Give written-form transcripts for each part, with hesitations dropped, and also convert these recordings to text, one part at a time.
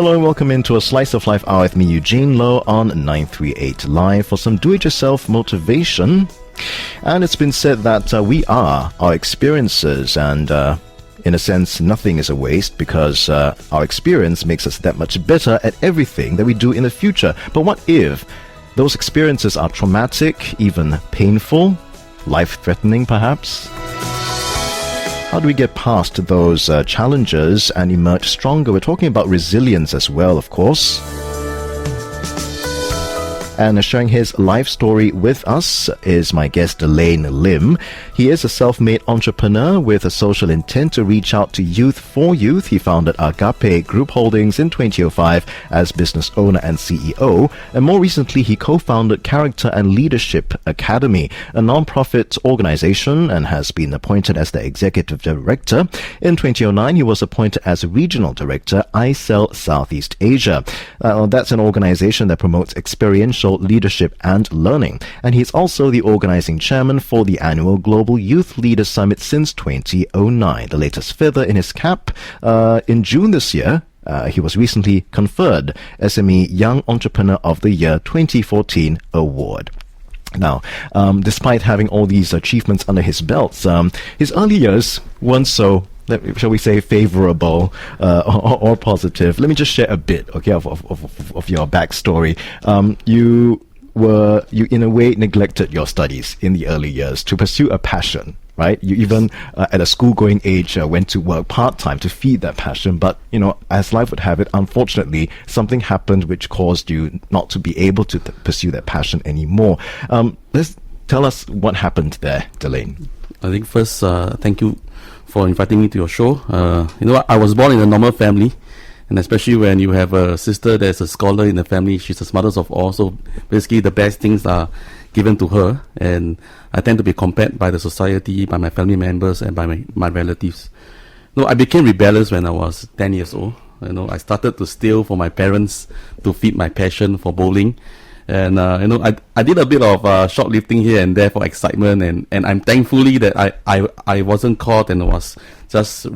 Hello and welcome into a Slice of Life Hour with me, Eugene Low, on 938 Live for some do-it-yourself motivation. And it's been said that we are our experiences, and in a sense, nothing is a waste because our experience makes us that much better at everything that we do in the future. But what if those experiences are traumatic, even painful, life-threatening perhaps? How do we get past those challenges and emerge stronger? We're talking about resilience as well, of course. And sharing his life story with us is my guest, Delane Lim. He is a self-made entrepreneur with a social intent to reach out to youth for youth. He founded Agape Group Holdings in 2005 as business owner and CEO. And more recently, he co-founded Character and Leadership Academy, a non-profit organization, and has been appointed as the executive director. In 2009, he was appointed as regional director, ICEL Southeast Asia. That's an organization that promotes experiential leadership and learning, and he's also the organizing chairman for the annual Global Youth Leaders Summit since 2009. The latest feather in his cap, in June this year, he was recently conferred SME Young Entrepreneur of the Year 2014 award. Now, despite having all these achievements under his belt, his early years weren't so, shall we say, favorable or positive. Let me just share a bit, okay, of your backstory. You in a way neglected your studies in the early years to pursue a passion, right? You even at a school-going age went to work part-time to feed that passion. But, as life would have it, unfortunately, something happened which caused you not to be able to pursue that passion anymore. Let's tell us what happened there, Delane. I think first, thank you for inviting me to your show. I was born in a normal family, and especially when you have a sister that's a scholar in the family, she's the smartest of all, so basically the best things are given to her, and I tend to be compared by the society, by my family members, and by my relatives. I became rebellious when I was 10 years old. I started to steal from my parents to feed my passion for bowling. And, I did a bit of shoplifting here and there for excitement, and I'm thankfully that I wasn't caught and was just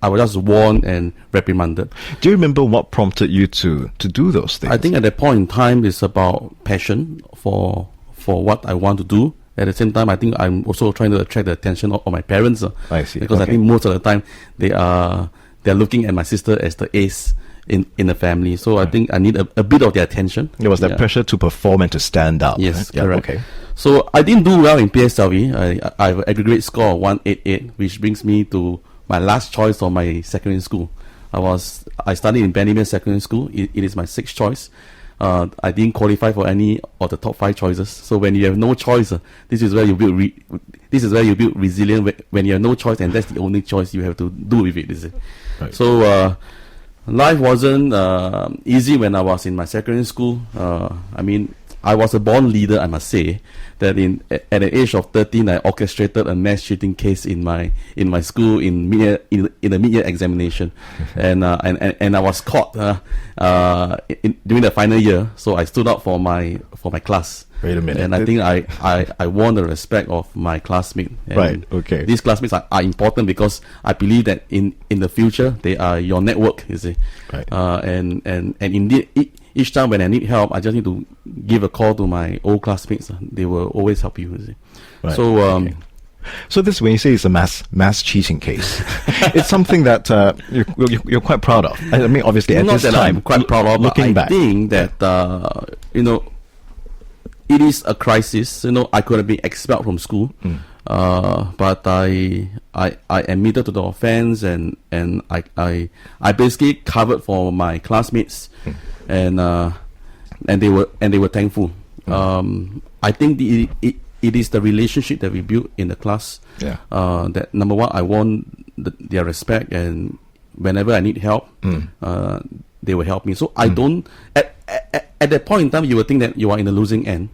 I was just warned and reprimanded. Do you remember what prompted you to do those things? I think at that point in time, it's about passion for what I want to do. At the same time, I think I'm also trying to attract the attention of my parents. I see. Because okay. I think most of the time, they're looking at my sister as the ace in the family, so I think I need a bit of their attention. There was that pressure to perform and to stand out. Yes, right? correct. Okay. So I didn't do well in PSLE. I have an aggregate score of 188, which brings me to my last choice of my secondary school. I studied in Benjamin Secondary School. It is my sixth choice. I didn't qualify for any of the top 5 choices. So when you have no choice, this is where you build resilience. When you have no choice, and that's the only choice you have to do with it. Is it? Right. So life wasn't easy when I was in my secondary school. I was a born leader, I must say. That at the age of 13, I orchestrated a mass cheating case in my school in the mid-year examination, and I was caught during the final year. So I stood up for my class. Wait a minute. And I think I won the respect of my classmates. Right. Okay. These classmates are important because I believe that in the future they are your network. You see. Right. And indeed, each time when I need help, I just need to give a call to my old classmates. They will always help you. You see. Right. So. Okay. So this, when you say it's a mass cheating case, it's something that you're quite proud of. I mean, obviously at this time, I'm quite proud of. Looking back, I think that it is a crisis. I could have been expelled from school, but I admitted to the offense, and I basically covered for my classmates, and they were thankful. I think it is the relationship that we built in the class. Yeah. That number one, I want their respect, and whenever I need help, they will help me. So I don't. At that point in time, you will think that you are in the losing end,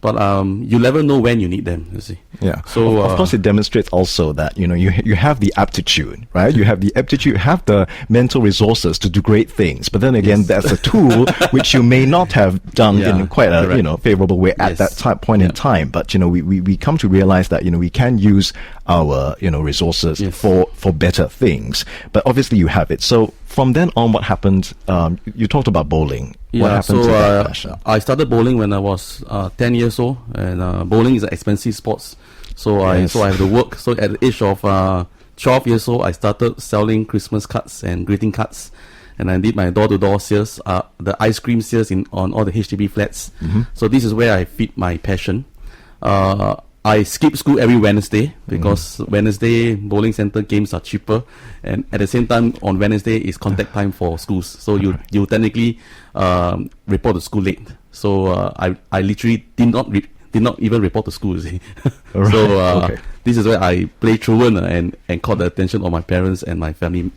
but you never know when you need them. You see. Yeah. So of course, it demonstrates also that you have the aptitude, right? You have the aptitude, you have the mental resources to do great things. But then again, that's a tool which you may not have done in quite a favorable way at that point in time. But we come to realize that we can use our resources for better things. But obviously, you have it. So from then on, what happened? You talked about bowling. What happened to that passion? I started bowling when I was 10 years old, and bowling is an expensive sport. So I have to work. So at the age of 12 years old, I started selling Christmas cards and greeting cards, and I did my door-to-door sales, the ice cream sales on all the HDB flats. So this is where I feed my passion. I skip school every Wednesday because Wednesday bowling center games are cheaper, and at the same time on Wednesday is contact time for schools. So you technically report to school late. So I literally did not even report to school. You see. Right. So this is where I play truant and caught the attention of my parents and my family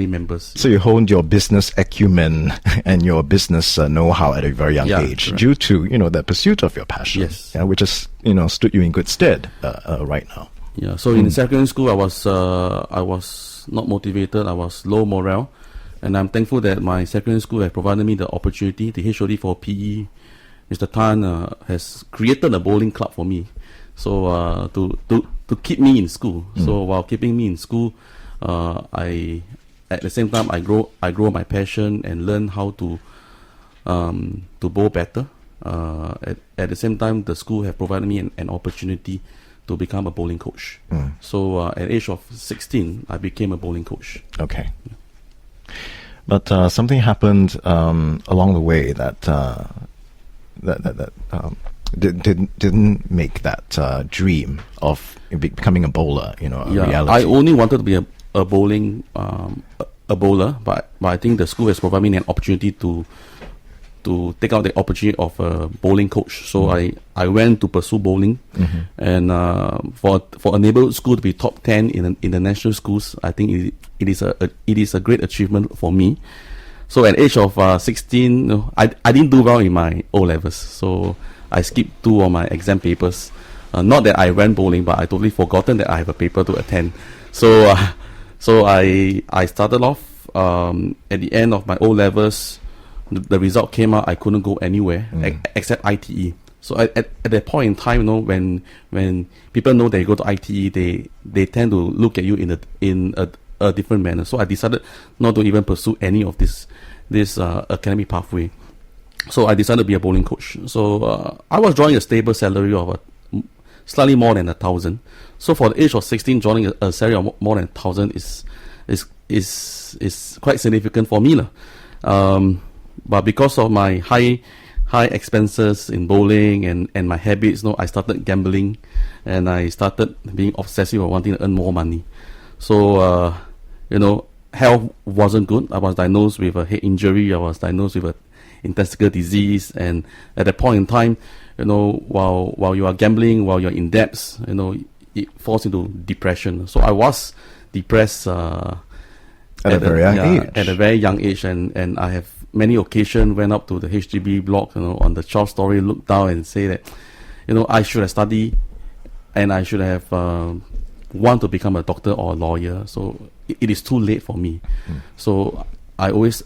members. So you honed your business acumen and your business know-how at a very young age, correct. due to the pursuit of your passion. Yes. Which has stood you in good stead right now. Yeah. So in secondary school, I was not motivated. I was low morale, and I'm thankful that my secondary school has provided me the opportunity. The HOD for PE, Mr. Tan, has created a bowling club for me. So to keep me in school. So while keeping me in school, I at the same time I grow my passion and learn how to bowl better. At the same time, the school have provided me an opportunity to become a bowling coach. So at the age of 16, I became a bowling coach. Okay. But something happened along the way that didn't make that dream of becoming a bowler, a reality. I only wanted to be a bowling a bowler, but I think the school has provided me an opportunity to take out the opportunity of a bowling coach. So I went to pursue bowling, and for a neighborhood school to be top 10 in the national schools, I think it is a great achievement for me. So at the age of 16, I didn't do well in my O levels, so I skipped 2 of my exam papers. Not that I ran bowling, but I totally forgotten that I have a paper to attend. So I started off at the end of my O levels. The result came out. I couldn't go anywhere except ITE. So at that point in time, when people know that you go to ITE, they tend to look at you in a different manner. So I decided not to even pursue any of this academic pathway. So I decided to be a bowling coach. So I was drawing a stable salary of slightly more than 1,000. So for the age of 16, drawing a salary of more than 1,000 is quite significant for me, but because of my high expenses in bowling and my habits, I started gambling, and I started being obsessive of wanting to earn more money. So health wasn't good. I was diagnosed with a head injury. I was diagnosed with a intestinal disease, and at that point in time, while you are gambling, while you're in debts, it falls into depression. So I was depressed at a very young age, and I have many occasions went up to the HDB block, on the 12th story, looked down and say that, I should have studied, and I should have want to become a doctor or a lawyer. So it is too late for me. So I always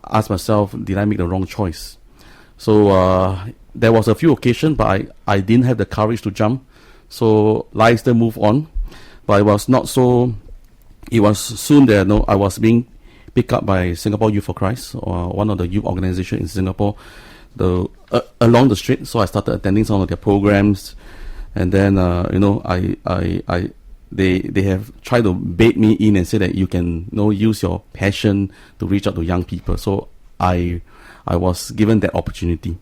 ask myself, did I make the wrong choice? So there was a few occasions, but I didn't have the courage to jump. So life still moved on, but it was not so. It was soon that I was being picked up by Singapore Youth for Christ, or one of the youth organizations in Singapore, along the street. So I started attending some of their programs, and then they have tried to bait me in and say that you can use your passion to reach out to young people. So I was given that opportunity,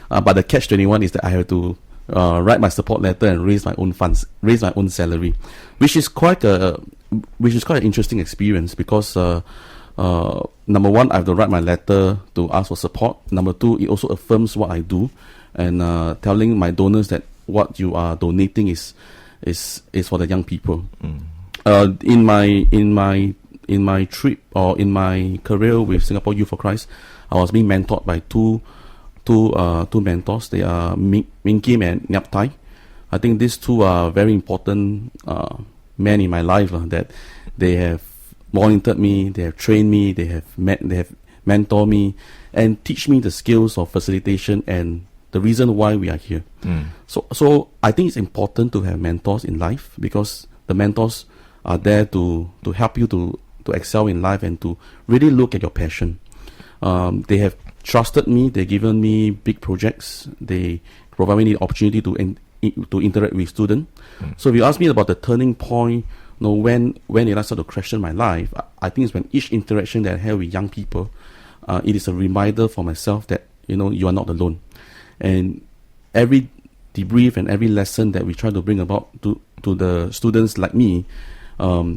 but the catch-21 is that I have to write my support letter and raise my own funds, raise my own salary, which is quite an interesting experience, because number one, I have to write my letter to ask for support. Number two, it also affirms what I do, and telling my donors that what you are donating is for the young people. In my trip, or in my career with Singapore Youth for Christ, I was being mentored by two mentors. They are Min Kim and Nyap Tai. I think these two are very important men in my life, that they have monitored me, they have trained me, they have mentored me, and teach me the skills of facilitation and the reason why we are here. So I think it's important to have mentors in life, because the mentors are there to help you to excel in life and to really look at your passion. They have trusted me. They've given me big projects. They provide me the opportunity to interact with students. So if you ask me about the turning point, when did I start to question my life? I think it's when each interaction that I have with young people, it is a reminder for myself that you are not alone. And every debrief and every lesson that we try to bring about to the students like me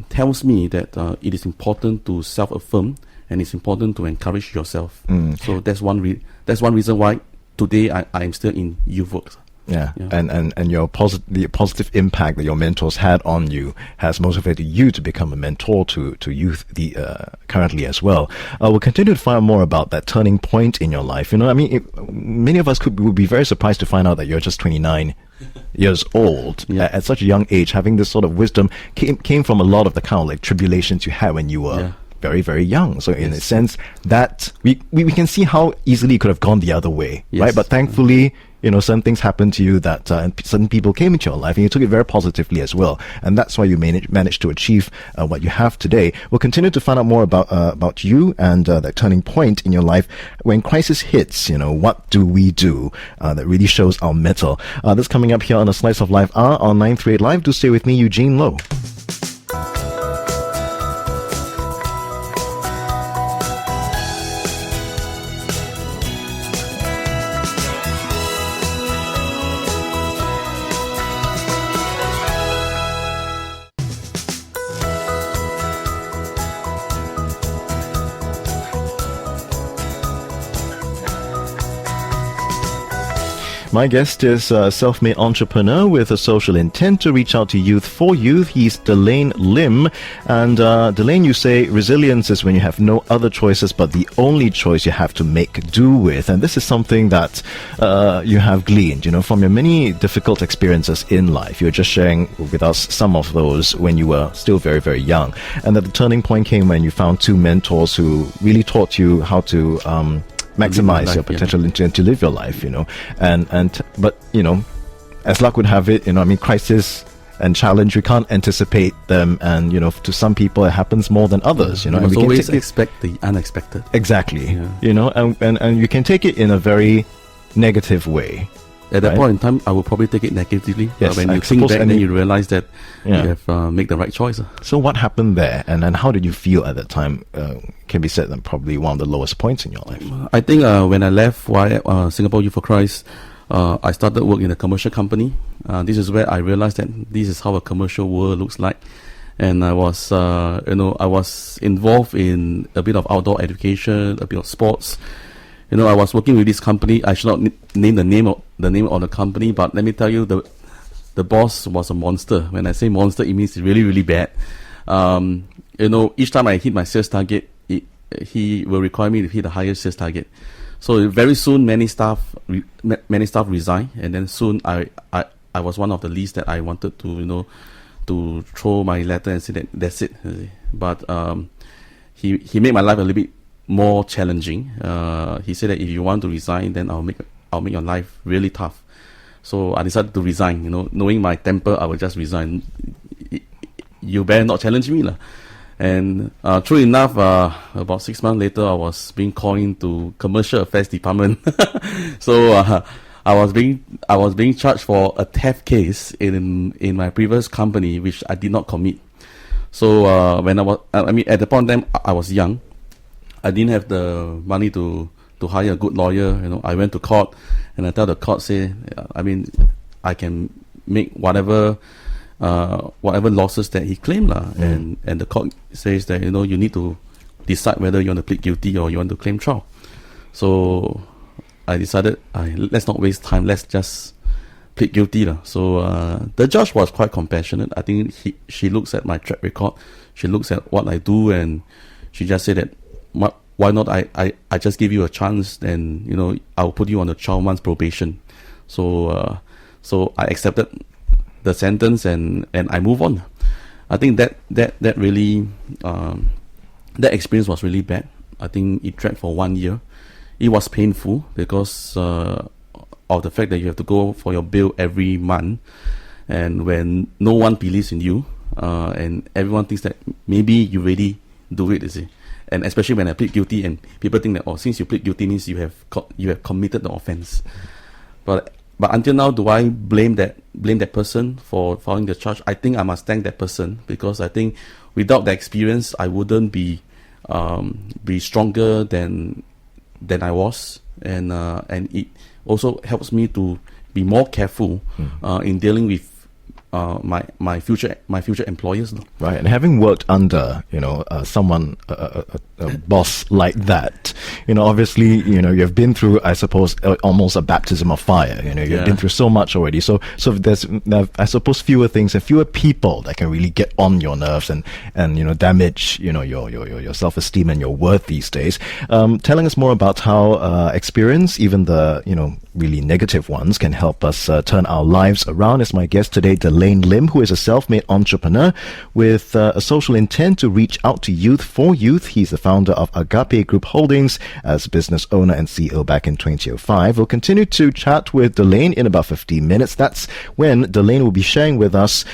tells me that it is important to self-affirm and it's important to encourage yourself. So that's one reason why today I am still in youth works. Yeah. And the positive impact that your mentors had on you has motivated you to become a mentor to youth currently as well. We'll continue to find out more about that turning point in your life. Many of us would be very surprised to find out that you're just 29 years old. At such a young age. Having this sort of wisdom came from a lot of the kind of like tribulations you had when you were very, very young. So in a sense that we can see how easily it could have gone the other way, right? But thankfully, some things happened to you that certain people came into your life and you took it very positively as well. And that's why you managed to achieve what you have today. We'll continue to find out more about you and that turning point in your life. When crisis hits, what do we do? That really shows our mettle. This coming up here on a Slice of Life on 938 Live. Do stay with me, Eugene Low. My guest is a self-made entrepreneur with a social intent to reach out to youth for youth. He's Delane Lim. And Delane, you say resilience is when you have no other choices but the only choice you have to make do with. And this is something that you have gleaned, from your many difficult experiences in life. You're just sharing with us some of those when you were still very, very young. And that the turning point came when you found two mentors who really taught you how to maximize your potential and to live your life, but as luck would have it, crisis and challenge, we can't anticipate them, and to some people it happens more than others, and we always expect the unexpected. Exactly. And you can take it in a very negative way. At that point in time, I will probably take it negatively. Yes, when you think back, then you realize that you have made the right choice. So what happened there, and how did you feel at that time? Can be said that probably one of the lowest points in your life. I think when I left Singapore Youth for Christ, I started work in a commercial company. This is where I realized that this is how a commercial world looks like. And I was, I was involved in a bit of outdoor education, a bit of sports. I was working with this company. I should not name the name of the company, but let me tell you, the boss was a monster. When I say monster, it means it's really, really bad. Each time I hit my sales target, he will require me to hit the highest sales target. So very soon, many staff resigned, and then soon I was one of the least that I wanted to to throw my letter and say that that's it. But he made my life a little bit more challenging. He said that if you want to resign, then I'll make your life really tough. So I decided to resign. Knowing my temper, I will just resign. You better not challenge me, lah. And true enough, about 6 months later, I was being called into commercial affairs department. So I was being charged for a theft case in my previous company, which I did not commit. So when at the point in time, I was young. I didn't have the money to hire a good lawyer. I went to court, and I tell the court, I can make whatever losses that he claimed, and the court says that you need to decide whether you want to plead guilty or you want to claim trial. So I decided let's not waste time. Let's just plead guilty, So the judge was quite compassionate. I think she looks at my track record, she looks at what I do, and she just said that, why not I just give you a chance, and I'll put you on a 12 months probation. So I accepted the sentence, and I move on. I think that really that experience was really bad. I think it dragged for 1 year. It was painful because of the fact that you have to go for your bill every month, and when no one believes in you, and everyone thinks that maybe you already do it, you see. And especially when I plead guilty, and people think that, oh, since you plead guilty means you have committed the offense. But until now, do I blame that person for filing the charge? I think I must thank that person, because I think without the experience, I wouldn't be stronger than I was, and it also helps me to be more careful in dealing with my future employers. Right, and having worked under someone, a boss like that, obviously you've been through, I suppose, almost a baptism of fire. You've been through so much already. So there's, I suppose, fewer things and fewer people that can really get on your nerves and damage your self-esteem and your worth these days. Telling us more about how experience, even the really negative ones, can help us turn our lives around is my guest today, Delane Lim, who is a self-made entrepreneur with a social intent to reach out to youth for youth. He's the founder of Agape Group Holdings as business owner and CEO back in 2005. We'll continue to chat with Delane in about 15 minutes. That's when Delane will be sharing with us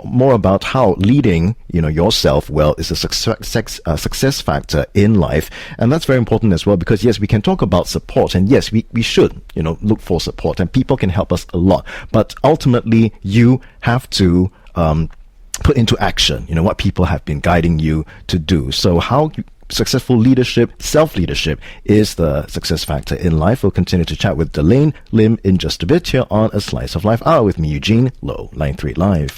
more about how leading yourself well is a success factor in life. And that's very important as well, because yes, we can talk about support, and yes, we should look for support, and people can help us a lot, but ultimately you have to put into action what people have been guiding you to do. So how successful leadership, self-leadership, is the success factor in life. We'll continue to chat with Delane Lim in just a bit here on A Slice of Life Hour with me, Eugene Low, Line 3 Live.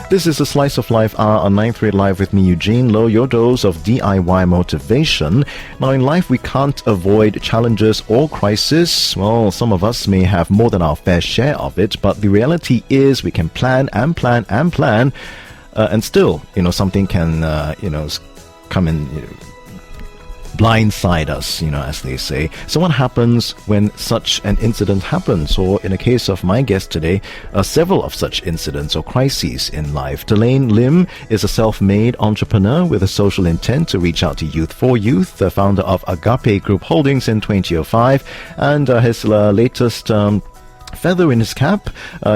This is A Slice of Life Hour on 938 Live with me, Eugene Low, your dose of DIY motivation. Now, in life, we can't avoid challenges or crisis. Well, some of us may have more than our fair share of it, but the reality is we can plan and plan and plan, and still, something can, come in, blindside us, as they say. So what happens when such an incident happens? Or in the case of my guest today, several of such incidents or crises in life. Delane Lim is a self-made entrepreneur with a social intent to reach out to youth for youth, the founder of Agape Group Holdings in 2005, and his latest feather in his cap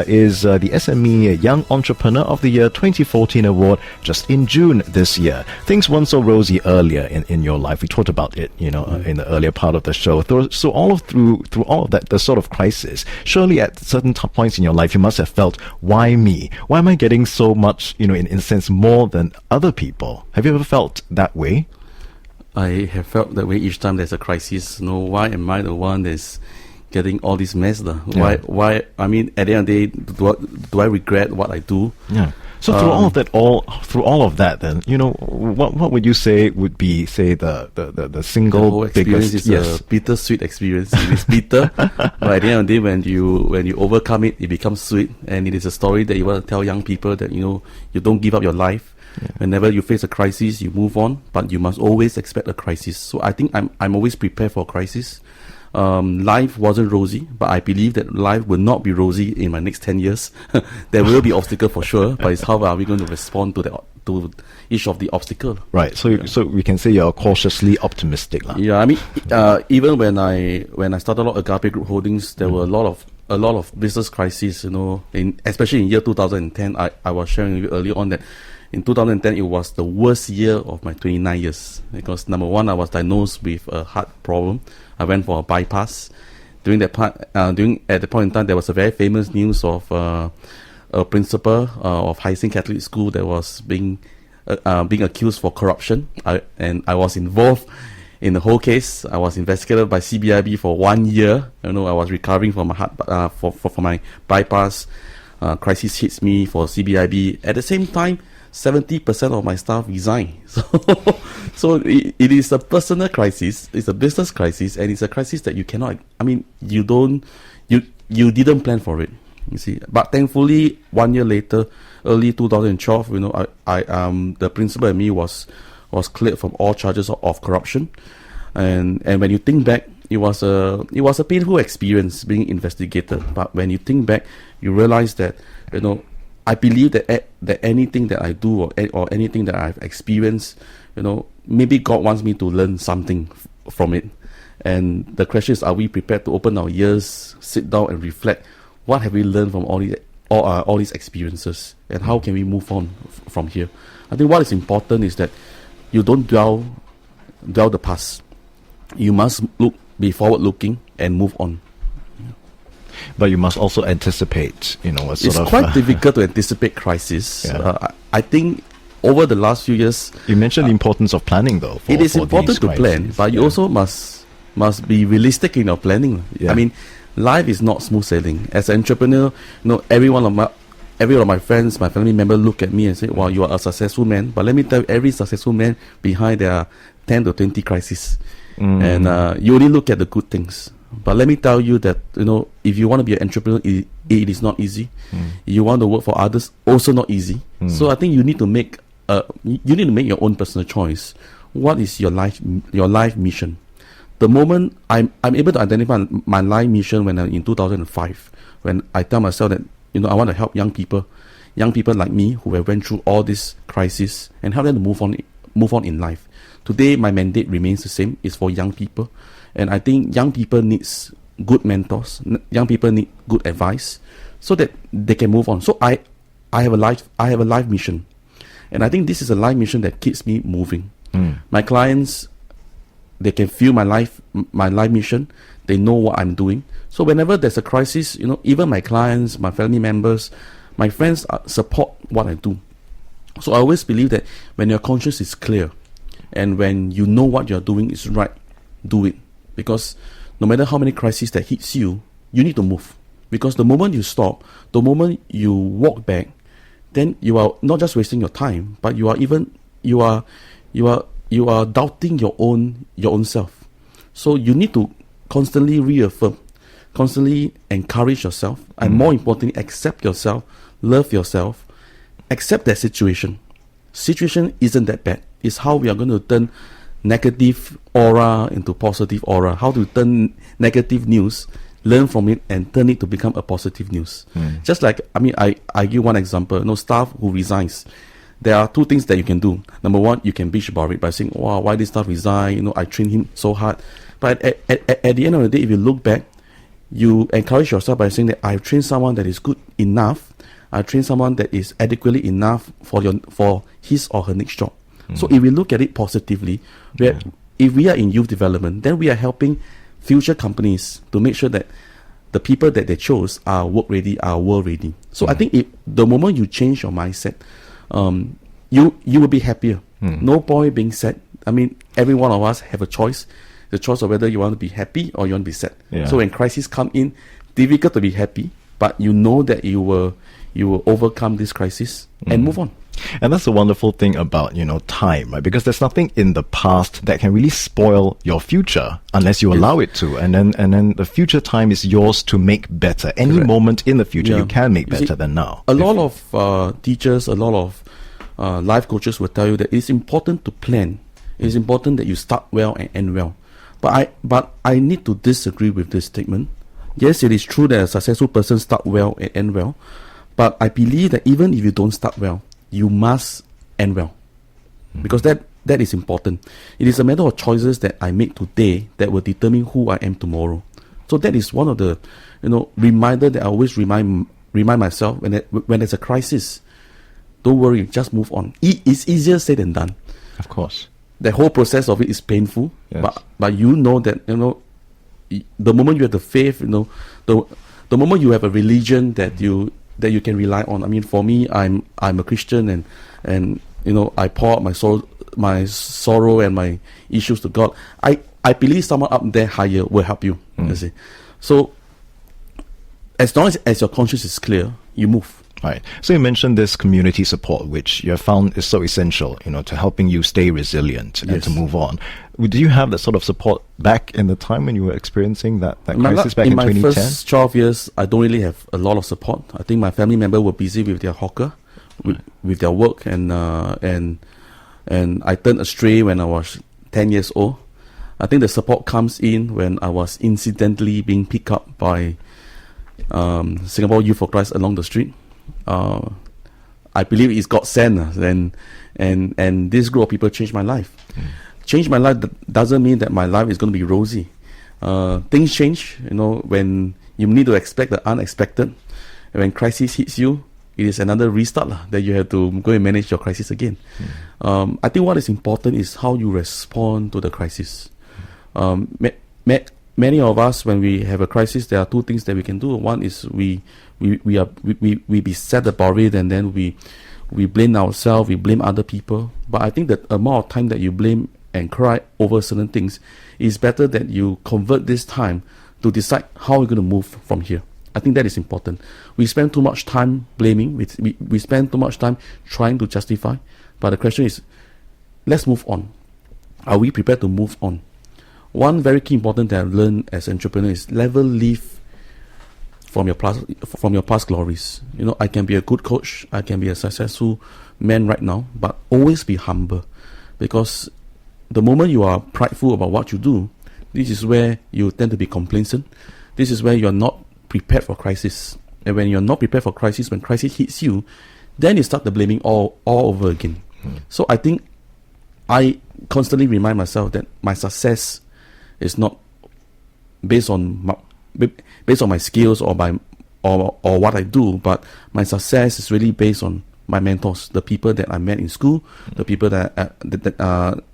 is the SME Young Entrepreneur of the Year 2014 award just in June this year. Things weren't so rosy earlier in your life. We talked about it, in the earlier part of the show. So through all of that, the sort of crisis, surely at certain points in your life, you must have felt, why me? Why am I getting so much, in a sense, more than other people? Have you ever felt that way? I have felt that way each time there's a crisis. Why am I the one that's getting all this mess? Why? I mean, at the end of the day, do I regret what I do? Yeah. So through all of that, then what would you say would be, say, the single the whole experience biggest? Is a bittersweet experience. It is bitter, but at the end of the day, when you overcome it, it becomes sweet, and it is a story that you want to tell young people that you don't give up your life. Yeah. Whenever you face a crisis, you move on, but you must always expect a crisis. So I think I'm always prepared for a crisis. Life wasn't rosy, but I believe that life will not be rosy in my next 10 years. There will be obstacle for sure, but it's how are we going to respond to each of the obstacle. Right. So we can say you're cautiously optimistic, lah. Yeah. I mean, even when I started out Agape Group Holdings, there were a lot of business crises. Especially in year 2010. I was sharing with you earlier on that in 2010 it was the worst year of my 29 years, because number one, I was diagnosed with a heart problem. I went for a bypass. At the point in time, there was a very famous news of a principal of Hai-Sing Catholic School that was being accused for corruption. I was involved in the whole case. I was investigated by CBIB for 1 year. I was recovering from my heart for my bypass. Crisis hits me for CBIB. At the same time, 70% of my staff resigned. So it is a personal crisis, it's a business crisis, and it's a crisis that you cannot, you didn't plan for it, you see. But thankfully, 1 year later, early 2012, the principal and me was cleared from all charges of corruption. And when you think back, a painful experience being investigated. But when you think back, you realize that, I believe that anything that I do or anything that I've experienced, maybe God wants me to learn something from it. And the question is, are we prepared to open our ears, sit down and reflect? What have we learned from all these experiences, and how can we move on from here? I think what is important is that you don't dwell the past. You must be forward-looking and move on. But you must also anticipate, It's quite difficult to anticipate crisis. Yeah. I think over the last few years, you mentioned the importance of planning, though. It is important to plan, but you also must be realistic in your planning. Yeah. I mean, life is not smooth sailing. As an entrepreneur, every one of my friends, my family members look at me and say, "Wow, you are a successful man." But let me tell you, every successful man behind there are 10 to 20 crises, and you only look at the good things. But let me tell you that if you want to be an entrepreneur, it is not easy. You want to work for others, also not easy. So I think you need to make your own personal choice. What is your life mission? The moment I'm able to identify my life mission when I'm in 2005, when I tell myself that I want to help young people like me who have went through all this crisis and help them to move on in life. Today, my mandate remains the same. It's for young people, and I think young people needs good mentors. Young people need good advice so that they can move on. So I have a life mission, and I think this is a life mission that keeps me moving. My clients, they can feel my life mission. They know what I'm doing. So whenever there's a crisis, even my clients, my family members, my friends support what I do. So I always believe that when your conscience is clear and when you know what you're doing is right, do it. Because no matter how many crises that hits you, you need to move. Because the moment you stop, the moment you walk back, then you are not just wasting your time, but you are doubting your own self. So you need to constantly reaffirm, constantly encourage yourself, and more importantly, accept yourself, love yourself, accept that situation. Situation isn't that bad. It's how we are going to turn negative aura into positive aura. How to turn negative news, learn from it, and turn it to become a positive news. Just like, I give one example. Staff who resigns. There are two things that you can do. Number one, you can bitch about it by saying, "Wow, why this staff resign? I trained him so hard." But at the end of the day, if you look back, you encourage yourself by saying that I've trained someone that is good enough. I've trained someone that is adequately enough for his or her next job. So if we look at it positively, if we are in youth development, then we are helping future companies to make sure that the people that they chose are work ready, are world ready. So I think the moment you change your mindset, you will be happier. No point being sad. Every one of us have a choice. The choice of whether you want to be happy or you want to be sad. Yeah. So when crisis come in, difficult to be happy, but you know that you will overcome this crisis and move on. And that's the wonderful thing about, time, right? Because there's nothing in the past that can really spoil your future unless you allow it to. And then the future time is yours to make better. Any Correct. moment in the future you can make better than now. A lot of teachers, a lot of life coaches will tell you that it's important to plan. It's important that you start well and end well. But I need to disagree with this statement. Yes, it is true that a successful person start well and end well. But I believe that even if you don't start well, you must end well. Because that is important. It is a matter of choices that I make today that will determine who I am tomorrow. So that is one of the reminder that I always remind myself when there's a crisis. Don't worry, just move on. It's easier said than done. Of course. The whole process of it is painful. Yes. But you know that the moment you have the faith, the moment you have a religion that you can rely on. For me, I'm a Christian, and I pour out my sorrow and my issues to God. I believe someone up there higher will help you. You see. So as long as your conscience is clear, you move. Right. So you mentioned this community support, which you have found is so essential, to helping you stay resilient and to move on. Do you have that sort of support back in the time when you were experiencing that crisis back in 2010? In my first 12 years, I don't really have a lot of support. I think my family members were busy with their hawker, with their work, and I turned astray when I was 10 years old. I think the support comes in when I was incidentally being picked up by Singapore Youth for Christ along the street. I believe it's God sent, and this group of people changed my life. Change my life doesn't mean that my life is going to be rosy. Things change, when you need to expect the unexpected. And when crisis hits you, it is another restart that you have to go and manage your crisis again. I think what is important is how you respond to the crisis. Many of us, when we have a crisis, there are two things that we can do. One is we be sad about it, and then we blame ourselves, we blame other people. But I think that the amount of time that you blame and cry over certain things is better that you convert this time to decide how we're going to move from here. I think that is important. We spend too much time blaming. We spend too much time trying to justify. But the question is, let's move on. Are we prepared to move on? One very key important that I've learned as an entrepreneur is never live from your past glories. I can be a good coach. I can be a successful man right now, but always be humble, because the moment you are prideful about what you do, this is where you tend to be complacent. This is where you're not prepared for crisis. And when you're not prepared for crisis, when crisis hits you, then you start the blaming all over again. So I think I constantly remind myself that my success is not based on my skills or what I do, but my success is really based on my mentors, the people that I met in school, the people that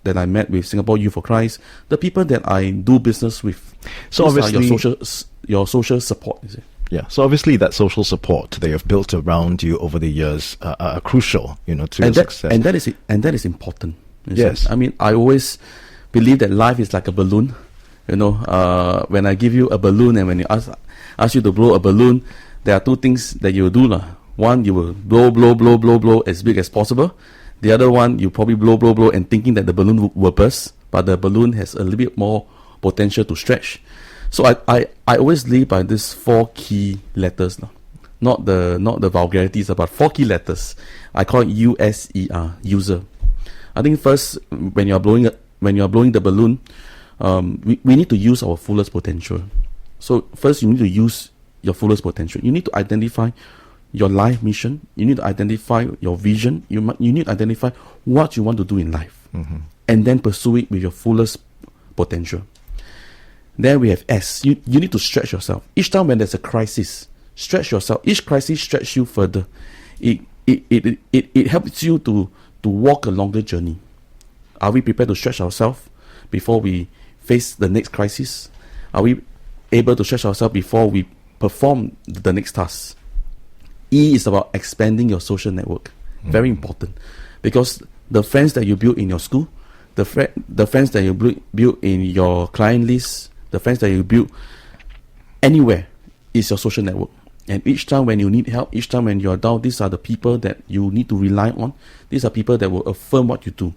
I met with Singapore Youth for Christ, the people that I do business with. So these obviously your social support, is it? Yeah. So obviously that social support that you've built around you over the years are crucial, to your success. And that is important. Yes. I mean, I always believe that life is like a balloon. When I give you a balloon and when you ask you to blow a balloon, there are two things that you will do. One, you will blow as big as possible. The other one, you probably blow and thinking that the balloon will burst, but the balloon has a little bit more potential to stretch. So I always live by these 4 key letters, not the vulgarities, but 4 key letters. I call it USER, user. I think first, when you are blowing the balloon, we need to use our fullest potential. So first, you need to use your fullest potential. You need to identify your life mission. You need to identify your vision. You need to identify what you want to do in life, and then pursue it with your fullest potential. Then we have S. You need to stretch yourself. Each time when there's a crisis, stretch yourself. Each crisis stretch you further. It helps you to walk a longer journey. Are we prepared to stretch ourselves before we face the next crisis? Are we able to stretch ourselves before we perform the next task? E is about expanding your social network. Very important, because the friends that you build in your school, the friends that you build in your client list, the friends that you build anywhere is your social network. And each time when you need help, each time when you're down, these are the people that you need to rely on. These are people that will affirm what you do.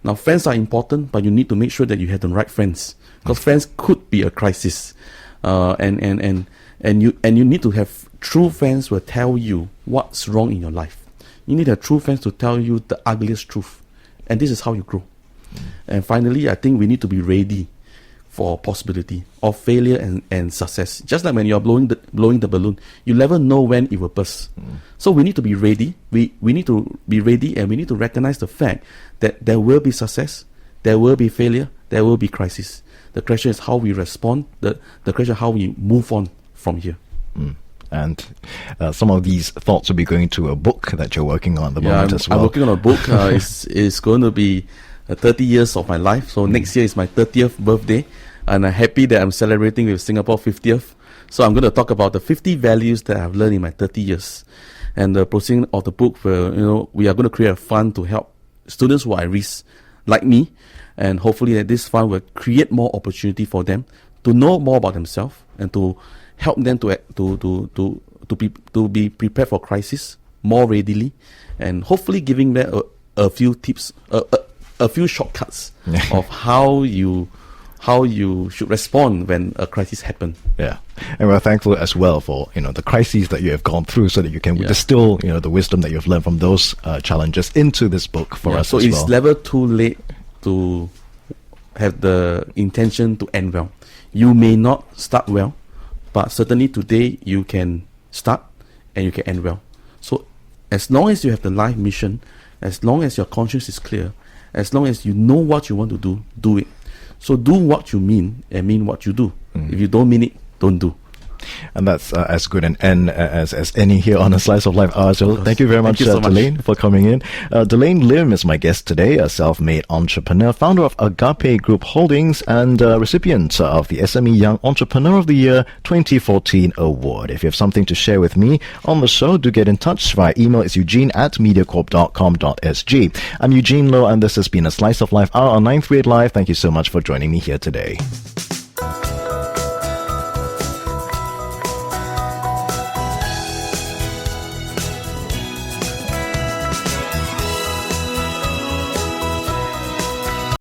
Now, friends are important, but you need to make sure that you have the right friends, because friends could be a crisis, and you need to have true friends who will tell you what's wrong in your life. You need to have true friends to tell you the ugliest truth, and this is how you grow. And finally, I think we need to be ready for possibility of failure and success. Just like when you're blowing the balloon, you never know when it will burst. So we need to be ready. We need to be ready, and we need to recognize the fact that there will be success, there will be failure, there will be crisis. The question is how we respond. The question is how we move on from here. And some of these thoughts will be going to a book that you're working on at the moment as well. I'm working on a book. It's going to be 30 years of my life. So next year is my 30th birthday, and I'm happy that I'm celebrating with Singapore 50th. So I'm going to talk about the 50 values that I've learned in my 30 years. And the proceeding of the book, we are going to create a fund to help students who are at risk, like me, and hopefully that this fund will create more opportunity for them to know more about themselves and to help them to be prepared for crisis more readily, and hopefully giving them a few tips, a few shortcuts of how you should respond when a crisis happens. Yeah, and we're thankful as well for the crises that you have gone through, so that you can distill the wisdom that you've learned from those challenges into this book for us. So as it's well. never too late to have the intention to end well. You may not start well, but certainly today you can start and you can end well. So as long as you have the life mission, as long as your conscience is clear, as long as you know what you want to do, do it. So do what you mean and mean what you do. If you don't mean it, don't do. And that's as good an end as any here on A Slice of Life. So thank you very much, Delane, for coming in. Delaine Lim is my guest today, a self-made entrepreneur, founder of Agape Group Holdings, and recipient of the SME Young Entrepreneur of the Year 2014 Award. If you have something to share with me on the show, do get in touch via email. It's eugene@mediacorp.com.sg. I'm Eugene Low, and this has been A Slice of Life, our 938 Live. Thank you so much for joining me here today.